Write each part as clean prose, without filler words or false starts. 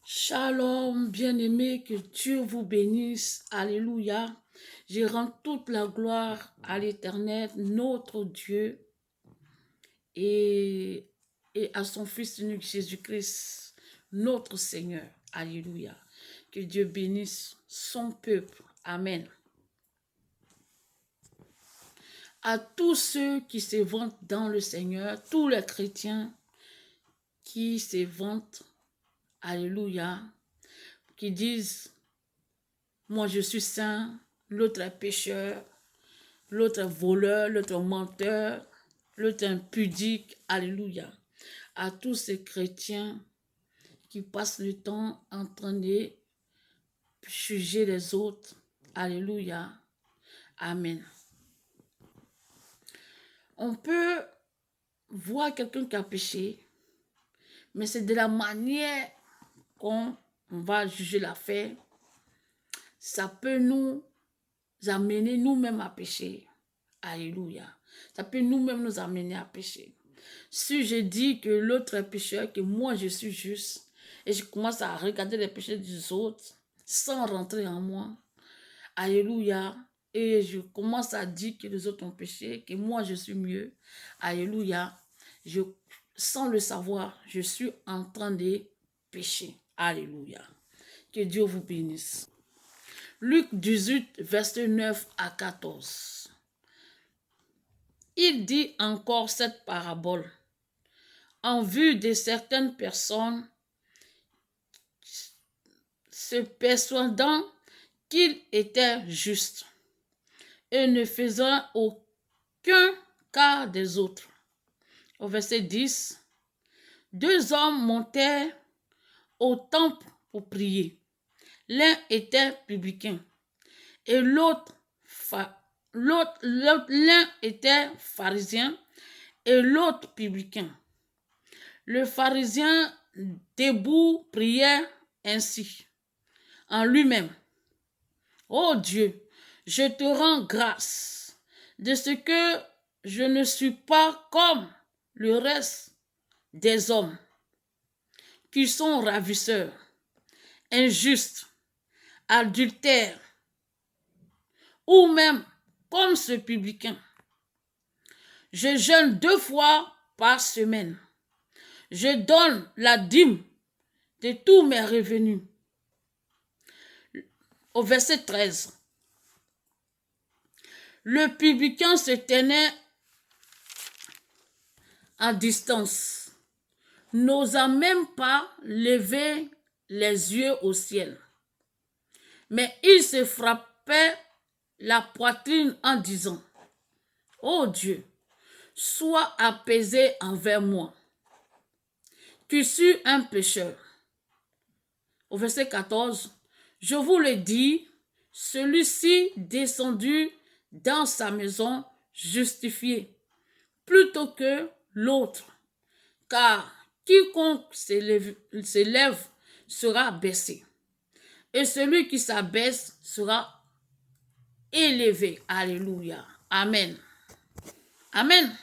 Shalom, bien-aimés, que Dieu vous bénisse. Alléluia. Je rends toute la gloire à l'Éternel, notre Dieu, et, à son Fils unique Jésus-Christ, notre Seigneur. Alléluia. Que Dieu bénisse son peuple. Amen. À tous ceux qui se vantent dans le Seigneur, tous les chrétiens qui se vantent, alléluia, qui disent, moi je suis saint, l'autre est pécheur, l'autre est voleur, l'autre est menteur, l'autre est impudique, alléluia. À tous ces chrétiens qui passent le temps en train de juger les autres, alléluia, amen. On peut voir quelqu'un qui a péché, mais c'est de la manière qu'on va juger l'affaire. Ça peut nous amener nous-mêmes à pécher. Alléluia. Ça peut nous-mêmes nous amener à pécher. Si je dis que l'autre est pécheur, que moi je suis juste, et je commence à regarder les péchés des autres sans rentrer en moi, alléluia, et je commence à dire que les autres ont péché, que moi je suis mieux, alléluia, sans le savoir, je suis en train de pécher, alléluia. Que Dieu vous bénisse. Luc 18, verset 9 à 14. Il dit encore cette parabole en vue de certaines personnes se persuadant qu'il était juste et ne faisant aucun cas des autres. Au verset 10, deux hommes montèrent au temple pour prier. L'un était publicain et l'un était pharisien et l'autre publicain. Le pharisien debout priait ainsi en lui-même. Ô Dieu, je te rends grâce de ce que je ne suis pas comme le reste des hommes qui sont ravisseurs, injustes, adultères, ou même comme ce publicain. Je jeûne 2 fois par semaine. Je donne la dîme de tous mes revenus. Au verset 13. Le publicain se tenait en distance, n'osa même pas lever les yeux au ciel. Mais il se frappait la poitrine en disant, ô Dieu, sois apaisé envers moi, qui suis un pécheur. Au verset 14, je vous le dis, celui-ci descendu dans sa maison justifié, plutôt que l'autre, car quiconque s'élève sera baissé, et celui qui s'abaisse sera élevé. Alléluia. Amen. Amen.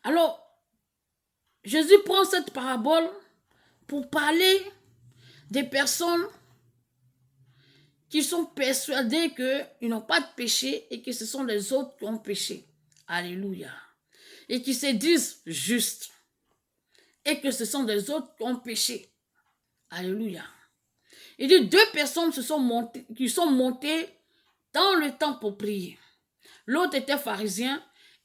Alors, Jésus prend cette parabole pour parler des personnes qui sont persuadées qu'ils n'ont pas de péché et que ce sont les autres qui ont péché. Alléluia. Et qui se disent justes et que ce sont les autres qui ont péché. Alléluia. Il dit 2 personnes qui sont montées dans le temple pour prier. L'autre était pharisien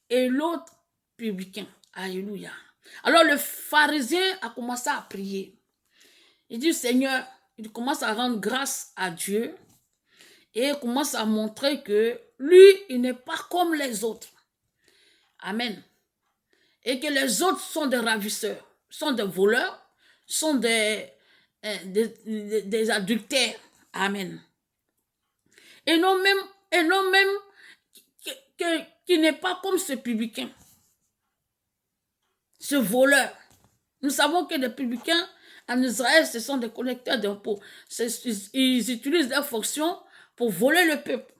et l'autre publicain. Alléluia. Alors le pharisien a commencé à prier. Il dit Seigneur, il commence à rendre grâce à Dieu et il commence à montrer que lui, il n'est pas comme les autres. Amen. Et que les autres sont des ravisseurs, sont des voleurs, sont des adultères. Amen. Et non même qui n'est pas comme ce publicain, ce voleur. Nous savons que les publicains en Israël, ce sont des collecteurs d'impôts. Ils utilisent leurs fonctions pour voler le peuple.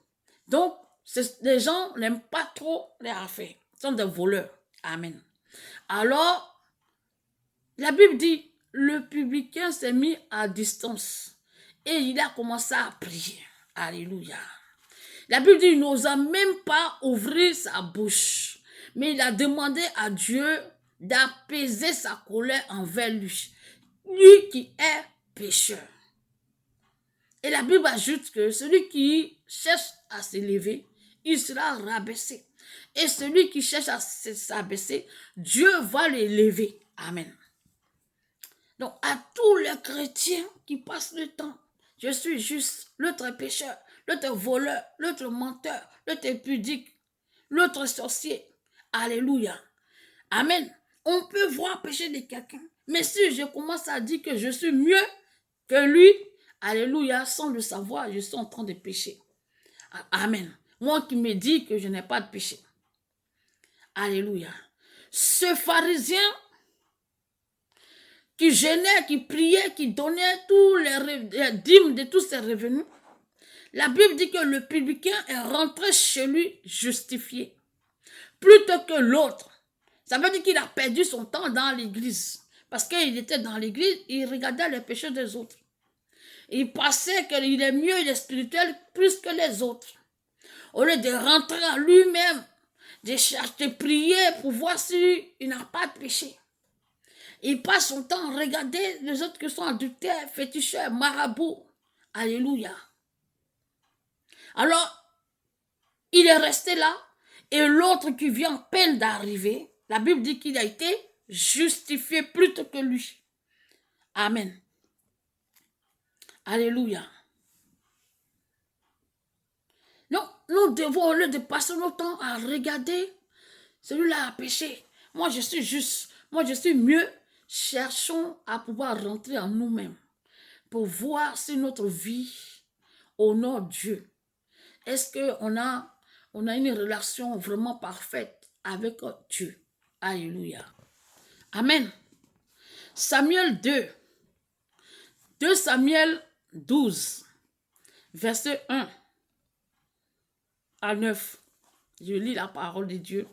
Donc, les gens n'aiment pas trop les affaires. Ils sont des voleurs. Amen. Alors, la Bible dit, le publicain s'est mis à distance et il a commencé à prier. Alléluia. La Bible dit qu'il n'osa même pas ouvrir sa bouche, mais il a demandé à Dieu d'apaiser sa colère envers lui, lui qui est pécheur. Et la Bible ajoute que celui qui cherche à s'élever, il sera rabaissé. Et celui qui cherche à s'abaisser, Dieu va l'élever. Amen. Donc, à tous les chrétiens qui passent le temps, je suis juste, l'autre est pécheur, l'autre est voleur, l'autre menteur, l'autre est pudique, l'autre sorcier. Alléluia. Amen. On peut voir pécher de quelqu'un. Mais si je commence à dire que je suis mieux que lui, alléluia, sans le savoir, je suis en train de pécher. Amen. Moi qui me dis que je n'ai pas de péché. Alléluia. Ce pharisien qui jeûnait, qui priait, qui donnait tous les dîmes de tous ses revenus, la Bible dit que le publicain est rentré chez lui justifié, plutôt que l'autre. Ça veut dire qu'il a perdu son temps dans l'église. Parce qu'il était dans l'église, il regardait les péchés des autres. Il pensait qu'il est mieux, il est spirituel plus que les autres. Au lieu de rentrer en lui-même, de chercher, de prier pour voir s'il n'a pas de péché. Il passe son temps à regarder les autres qui sont adultères, féticheurs, marabouts. Alléluia. Alors, il est resté là. Et l'autre qui vient à peine d'arriver, la Bible dit qu'il a été justifié plutôt que lui. Amen. Alléluia. Donc, nous devons, au lieu de passer notre temps à regarder, celui-là a péché. Moi, je suis juste. Moi, je suis mieux. Cherchons à pouvoir rentrer en nous-mêmes pour voir si notre vie honore Dieu. Est-ce qu'on a une relation vraiment parfaite avec Dieu? Alléluia. Amen. Samuel 2. 2 Samuel 12, verset 1 à 9. Je lis la parole de Dieu.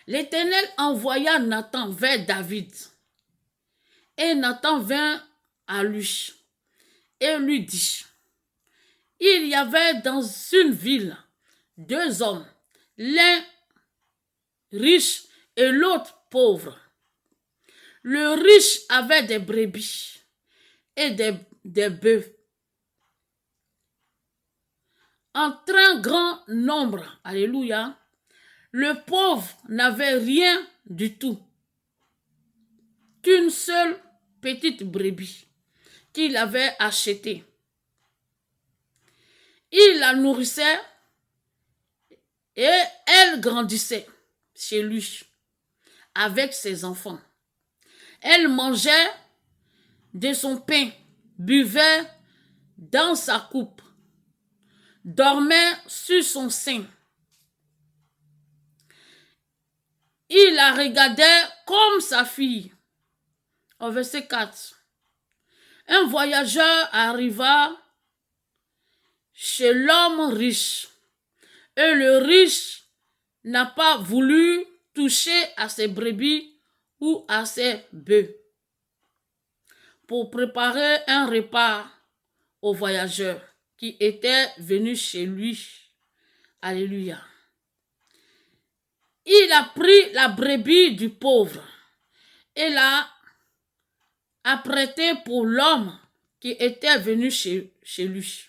L'Éternel envoya Nathan vers David. Et Nathan vint à lui et lui dit, il y avait dans une ville 2 hommes, l'un riche et l'autre pauvre. Le riche avait des brebis et des bœufs en très grand nombre. Alléluia. Le pauvre n'avait rien du tout, qu'une seule petite brebis qu'il avait achetée. Il la nourrissait et elle grandissait chez lui avec ses enfants. Elle mangeait de son pain, buvait dans sa coupe, dormait sur son sein. Il la regardait comme sa fille. Au verset 4. Un voyageur arriva chez l'homme riche. Et le riche n'a pas voulu toucher à ses brebis ou à ses bœufs pour préparer un repas au voyageur qui était venu chez lui. Alléluia. Il a pris la brebis du pauvre et l'a apprêtée pour l'homme qui était venu chez lui.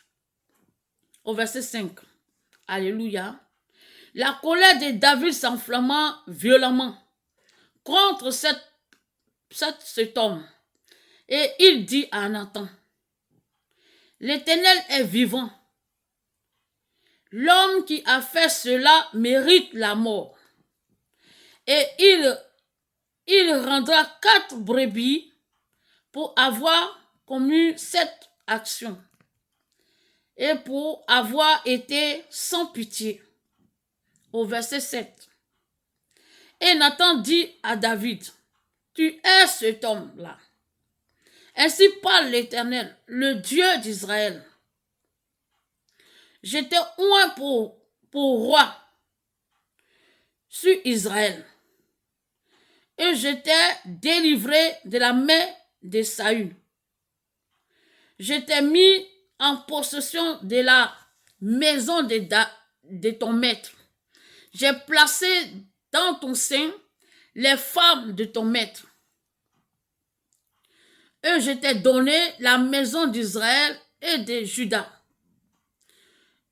Au verset 5. Alléluia. La colère de David s'enflamma violemment contre cet homme. Et il dit à Nathan, l'Éternel est vivant. L'homme qui a fait cela mérite la mort. Et il rendra 4 brebis pour avoir commis cette action et pour avoir été sans pitié. Au verset 7. Et Nathan dit à David, tu es cet homme-là. Ainsi parle l'Éternel, le Dieu d'Israël. Je t'ai oint pour roi sur Israël. et j'étais délivré de la main de Saül. J'étais mis en possession de la maison de ton maître. J'ai placé dans ton sein les femmes de ton maître. Et je t'ai donné la maison d'Israël et de Juda.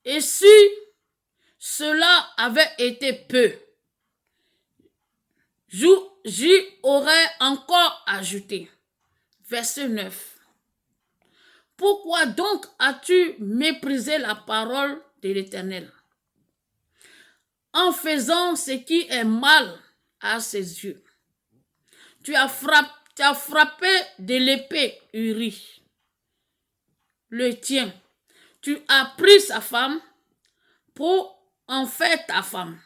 Et si cela avait été peu, j'y aurais encore ajouté. Verset 9. Pourquoi donc as-tu méprisé la parole de l'Éternel en faisant ce qui est mal à ses yeux? Tu as frappé de l'épée Uri, le tien. Tu as pris sa femme pour en faire ta femme.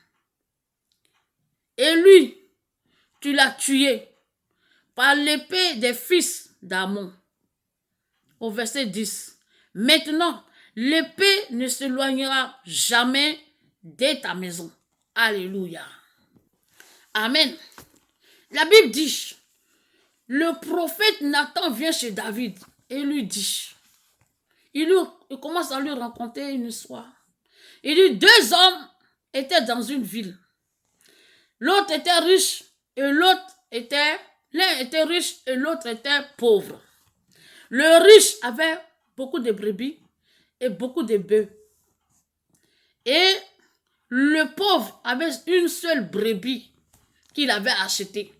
Et lui, tu l'as tué par l'épée des fils d'Amon. Au verset 10. Maintenant, l'épée ne s'éloignera jamais de ta maison. Alléluia. Amen. La Bible dit, le prophète Nathan vient chez David et lui dit, il commence à lui raconter une histoire. Il dit, deux hommes étaient dans une ville. L'autre était riche et l'un était riche et l'autre était pauvre. Le riche avait beaucoup de brebis et beaucoup de bœufs. Et le pauvre avait une seule brebis qu'il avait achetée,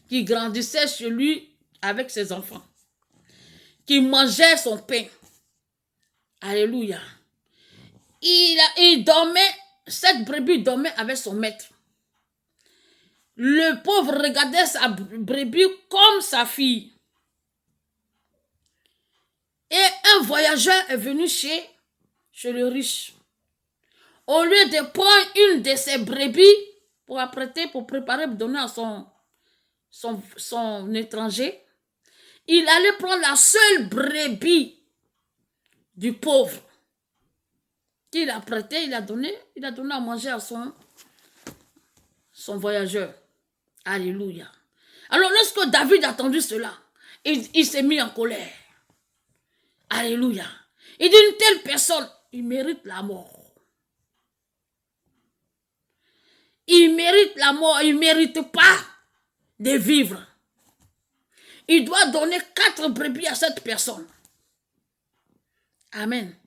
qui grandissait chez lui avec ses enfants, qui mangeait son pain. Alléluia. Il dormait, cette brebis dormait avec son maître. Le pauvre regardait sa brebis comme sa fille. Et un voyageur est venu chez le riche. Au lieu de prendre une de ses brebis pour apprêter, pour préparer, pour donner à son étranger, il allait prendre la seule brebis du pauvre qu'il a prêté, il a donné à manger à son voyageur. Alléluia. Alors lorsque David a entendu cela, il s'est mis en colère. Alléluia. Il dit, une telle personne, il mérite la mort. Il mérite la mort, il ne mérite pas de vivre. Il doit donner 4 brebis à cette personne. Amen.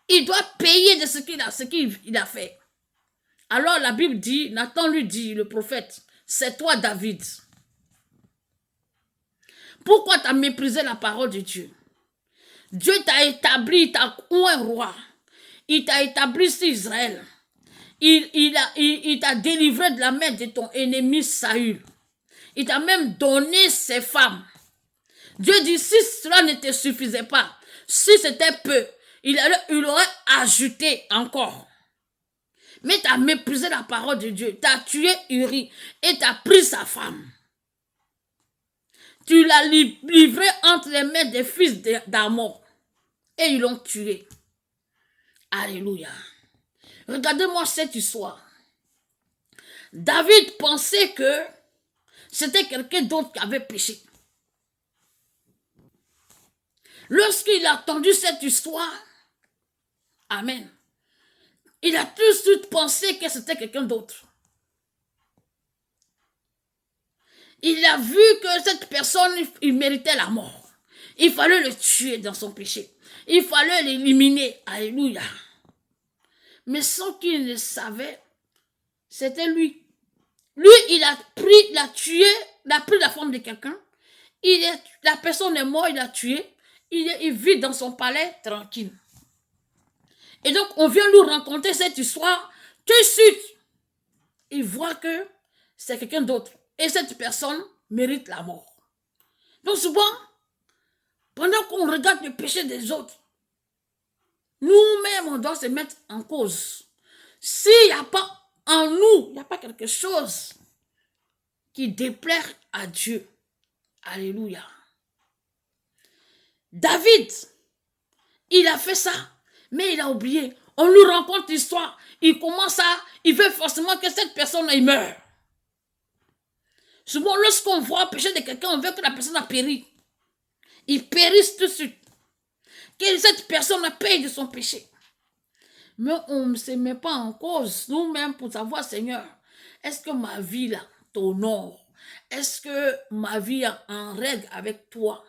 Il doit payer de ce qu'il a fait. Alors la Bible dit, Nathan lui dit, le prophète, c'est toi David. Pourquoi tu as méprisé la parole de Dieu? Dieu t'a établi, il t'a oué roi. Il t'a établi sur Israël. Il t'a délivré de la main de ton ennemi Saül. Il t'a même donné ses femmes. Dieu dit, si cela ne te suffisait pas, si c'était peu, il aurait ajouté encore. Mais tu as méprisé la parole de Dieu. Tu as tué Uri et tu as pris sa femme. Tu l'as livré entre les mains des fils d'Amon. Et ils l'ont tué. Alléluia. Regardez-moi cette histoire. David pensait que c'était quelqu'un d'autre qui avait péché. Lorsqu'il a entendu cette histoire, amen, il a tout de suite pensé que c'était quelqu'un d'autre. Il a vu que cette personne, il méritait la mort. Il fallait le tuer dans son péché. Il fallait l'éliminer. Alléluia. Mais sans qu'il ne savait, c'était lui. Lui, il a tué, il a pris la forme de quelqu'un. La personne est morte, il l'a tué. Il vit dans son palais tranquille. Et donc, on vient nous raconter cette histoire. Tout de suite, il voit que c'est quelqu'un d'autre. Et cette personne mérite la mort. Donc souvent, pendant qu'on regarde le péché des autres, nous-mêmes, on doit se mettre en cause. S'il n'y a pas en nous, il n'y a pas quelque chose qui déplaire à Dieu. Alléluia. David, il a fait ça, mais il a oublié. On lui raconte l'histoire. Il veut forcément que cette personne meure. Souvent, lorsqu'on voit le péché de quelqu'un, on veut que la personne a péri. Il périsse tout de suite. Que cette personne paye de son péché. Mais on ne se met pas en cause nous-mêmes pour savoir, Seigneur, est-ce que ma vie là t'honore? Est-ce que ma vie est en règle avec toi?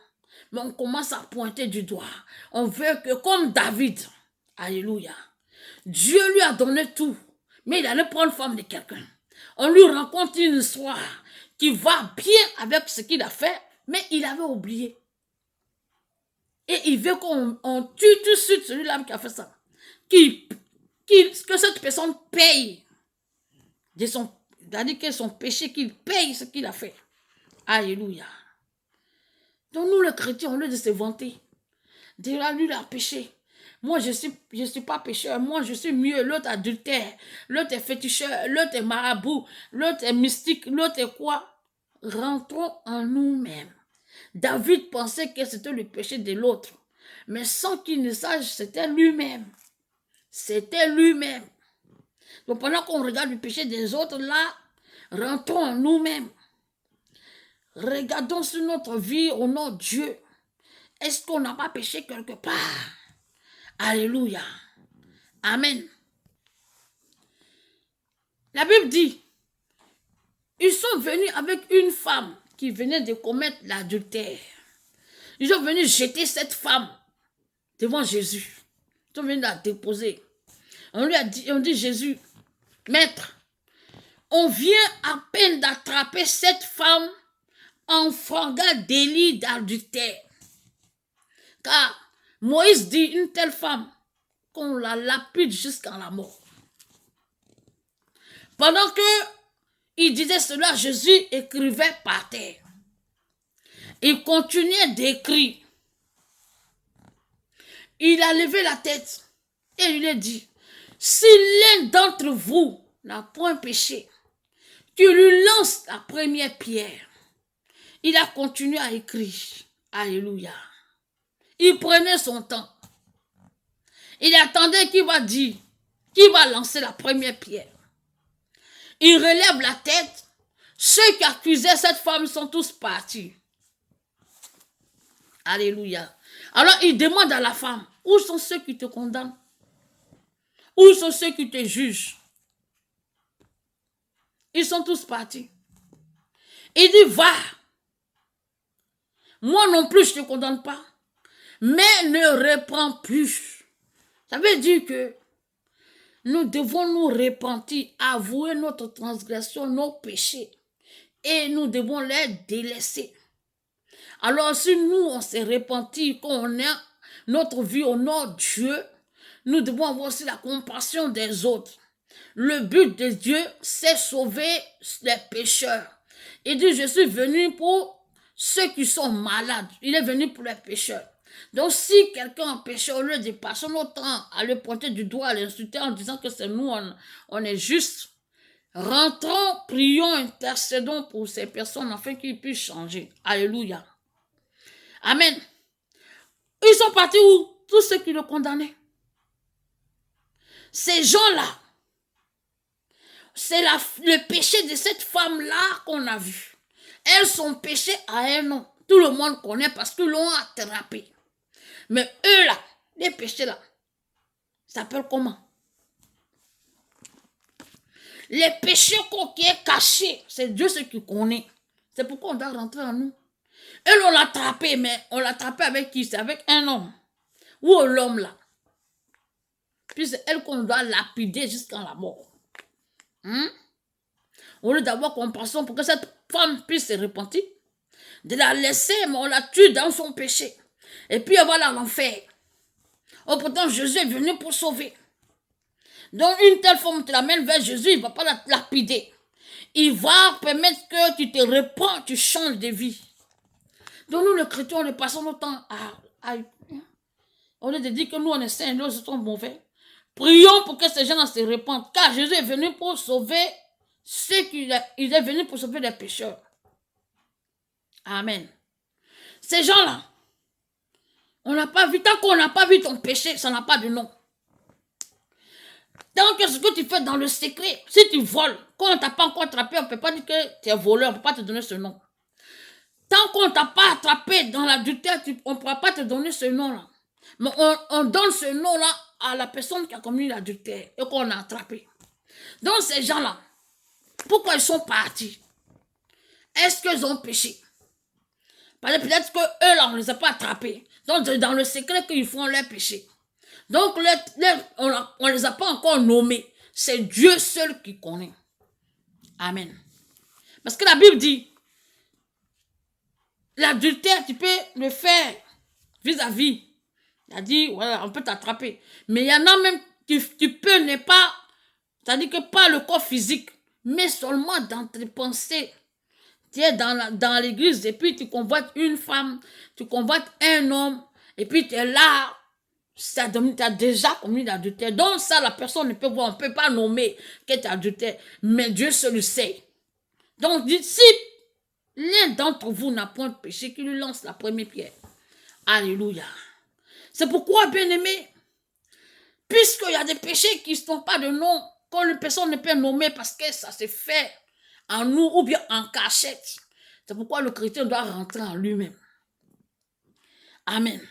Mais on commence à pointer du doigt. On veut que, comme David, alléluia, Dieu lui a donné tout, mais il allait prendre forme de quelqu'un. On lui raconte une histoire qui va bien avec ce qu'il a fait, mais il avait oublié. Et il veut qu'on tue tout de suite celui-là qui a fait ça. Que cette personne paye de son, c'est-à-dire que son péché, qu'il paye ce qu'il a fait. Alléluia. Donc nous, les chrétiens, au lieu de se vanter, de là, lui, il a péché. Moi, je suis pas pécheur. Moi, je suis mieux. L'autre adultère. L'autre est féticheur. L'autre est marabout. L'autre est mystique. L'autre est quoi? Rentrons en nous-mêmes. David pensait que c'était le péché de l'autre. Mais sans qu'il ne sache, c'était lui-même. C'était lui-même. Donc pendant qu'on regarde le péché des autres, là, rentrons en nous-mêmes. Regardons sur notre vie au nom de Dieu. Est-ce qu'on n'a pas péché quelque part? Alléluia. Amen. La Bible dit, ils sont venus avec une femme qui venait de commettre l'adultère. Ils sont venus jeter cette femme devant Jésus. Ils sont venus la déposer. On lui a dit, on dit Jésus, Maître, on vient à peine d'attraper cette femme en flagrant délit d'adultère. Car Moïse dit une telle femme qu'on la lapide jusqu'à la mort. Pendant que il disait cela, Jésus écrivait par terre. Il continuait d'écrire. Il a levé la tête et il a dit, si l'un d'entre vous n'a point péché, qu'il lui lance la première pierre. Il a continué à écrire. Alléluia. Il prenait son temps. Il attendait qu'il va dire, qui va lancer la première pierre. Il relève la tête. Ceux qui accusaient cette femme sont tous partis. Alléluia. Alors il demande à la femme, où sont ceux qui te condamnent? Où sont ceux qui te jugent? Ils sont tous partis. Il dit, va. Moi non plus, je ne te condamne pas. Mais ne reprends plus. Ça veut dire que nous devons nous repentir, avouer notre transgression, nos péchés. Et nous devons les délaisser. Alors si nous, on s'est repenti, qu'on a notre vie au nom de Dieu, nous devons avoir aussi la compassion des autres. Le but de Dieu, c'est sauver les pécheurs. Il dit, je suis venu pour ceux qui sont malades. Il est venu pour les pécheurs. Donc si quelqu'un est péché, au lieu de passer notre temps à le pointer du doigt, à l'insulter en disant que c'est nous, on est juste, rentrons, prions, intercédons pour ces personnes afin qu'ils puissent changer. Alléluia. Amen. Ils sont partis où? Tous ceux qui le condamnaient. Ces gens-là, c'est le péché de cette femme-là qu'on a vu. Elles sont péchées à un nom. Tout le monde connaît parce qu'ils l'ont attrapé. Mais eux là, les péchés là, ça s'appelle comment? Les péchés qui est caché, c'est Dieu ce qui connaît. C'est pourquoi on doit rentrer en nous. Eux l'ont attrapé, mais on l'a attrapé avec qui? C'est avec un homme. Où est l'homme là? Puis c'est elle qu'on doit lapider jusqu'à la mort. Au lieu d'avoir compassion pour que cette femme puisse se repentir, de la laisser, mais on la tue dans son péché. Et puis elle va dans l'enfer. Oh, pourtant Jésus est venu pour sauver. Donc une telle femme te l'amène vers Jésus, il ne va pas la lapider. Il va permettre que tu te repens, tu changes de vie. Donc nous, les chrétiens, on passons notre temps au lieu de dire que nous, on est saints, nous, nous sommes mauvais. Prions pour que ces gens se répandent, car Jésus est venu pour sauver ceux il est venu pour sauver les pécheurs. Amen. Ces gens-là, on n'a pas vu, tant qu'on n'a pas vu ton péché, ça n'a pas de nom. Donc, ce que tu fais dans le secret, si tu voles, quand on ne t'a pas encore attrapé, on ne peut pas dire que tu es voleur, on ne peut pas te donner ce nom. Tant qu'on ne t'a pas attrapé dans l'adultère, on ne pourra pas te donner ce nom-là. Mais on donne ce nom-là à la personne qui a commis l'adultère et qu'on a attrapé. Donc, ces gens-là, pourquoi ils sont partis? Est-ce qu'ils ont péché? Parce que peut-être qu'eux, là, on ne les a pas attrapés. Donc, c'est dans le secret qu'ils font leur péché. Donc, on ne les a pas encore nommés. C'est Dieu seul qui connaît. Amen. Parce que la Bible dit, l'adultère, tu peux le faire vis-à-vis. Il a dit, voilà, on peut t'attraper. Mais il y en a même, tu peux ne pas, c'est-à-dire que pas le corps physique, mais seulement dans tes pensées. Tu es dans l'église et puis tu convoites une femme, tu convoites un homme, et puis tu es là, tu as déjà commis l'adultère. Donc ça, la personne ne peut voir, on ne peut pas nommer que tu es adultère, mais Dieu seul le sait. Donc si l'un d'entre vous n'a point de péché, qu'il lui lance la première pierre. Alléluia. C'est pourquoi, bien-aimé, puisqu'il y a des péchés qui ne sont pas de nom, qu'une personne ne peut nommer parce que ça se fait en nous ou bien en cachette. C'est pourquoi le chrétien doit rentrer en lui-même. Amen.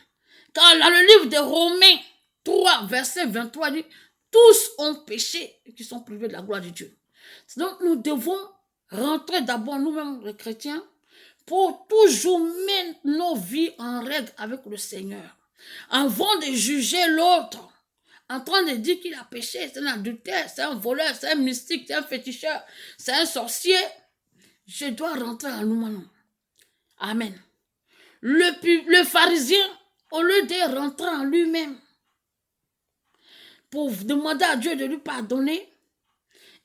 Car dans le livre de Romains 3, verset 23, dit, tous ont péché et qui sont privés de la gloire de Dieu. Donc nous devons rentrer d'abord nous-mêmes les chrétiens pour toujours mettre nos vies en règle avec le Seigneur. Avant de juger l'autre, en train de dire qu'il a péché, c'est un adultère, c'est un voleur, c'est un mystique, c'est un féticheur, c'est un sorcier, je dois rentrer en nous-mêmes. Amen. Le pharisien, au lieu de rentrer en lui-même pour demander à Dieu de lui pardonner,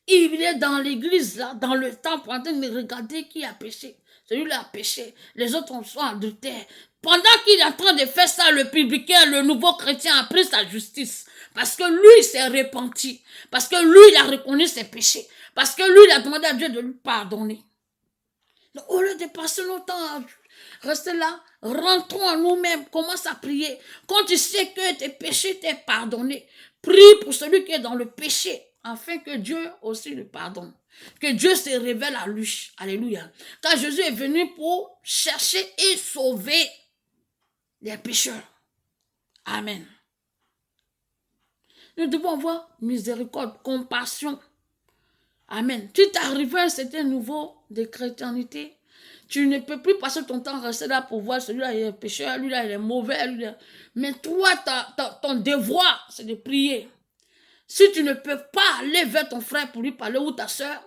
il est dans l'église, là, dans le temple, en train de regarder qui a péché. Celui-là a péché, les autres sont adultères. Pendant qu'il est en train de faire ça, le publicain, le nouveau chrétien a pris sa justice. Parce que lui s'est repenti. Parce que lui, il a reconnu ses péchés. Parce que lui, il a demandé à Dieu de lui pardonner. Donc, au lieu de passer notre temps à rester là, rentrons en nous-mêmes, commence à prier. Quand tu sais que tes péchés t'es pardonné, prie pour celui qui est dans le péché, afin que Dieu aussi le pardonne. Que Dieu se révèle à lui. Alléluia. Car Jésus est venu pour chercher et sauver les pécheurs. Amen. Nous devons avoir miséricorde, compassion. Amen. Tu t'arrives à un certain niveau de chrétienté. Tu ne peux plus passer ton temps à rester là pour voir celui-là il est pécheur, lui-là il est mauvais. Mais toi, ton devoir, c'est de prier. Si tu ne peux pas aller vers ton frère pour lui parler ou ta soeur,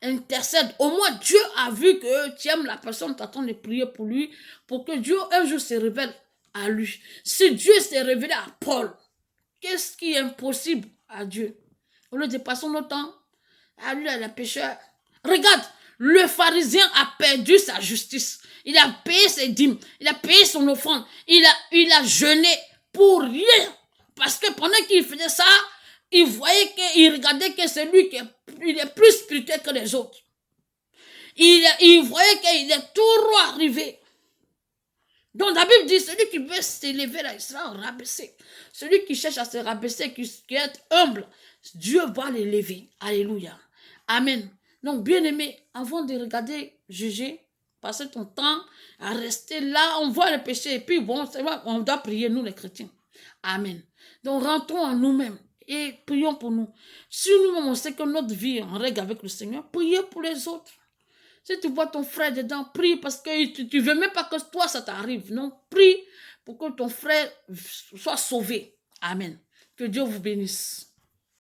intercède. Au moins, Dieu a vu que tu aimes la personne, tu es en train de prier pour lui, pour que Dieu un jour se révèle à lui. Si Dieu s'est révélé à Paul, qu'est-ce qui est impossible à Dieu? Au lieu de passer notre temps, à lui, il est pécheur. Regarde, le pharisien a perdu sa justice. Il a payé ses dîmes, il a payé son offrande, il a jeûné pour rien. Parce que pendant qu'il faisait ça, il voyait il regardait que c'est lui qui est plus spirituel que les autres. Il voyait qu'il est tout droit arrivé. Donc la Bible dit, celui qui veut s'élever là, il sera rabaissé. Celui qui cherche à se rabaisser, qui est humble, Dieu va l'élever. Alléluia. Amen. Donc bien aimé, avant de regarder, juger, passer ton temps à rester là, on voit le péché et puis bon, c'est vrai, on doit prier nous les chrétiens. Amen. Donc rentrons en nous-mêmes et prions pour nous. Si nous-mêmes on sait que notre vie est en règle avec le Seigneur, priez pour les autres. Si tu vois ton frère dedans, prie parce que tu ne veux même pas que toi ça t'arrive. Non, prie pour que ton frère soit sauvé. Amen. Que Dieu vous bénisse.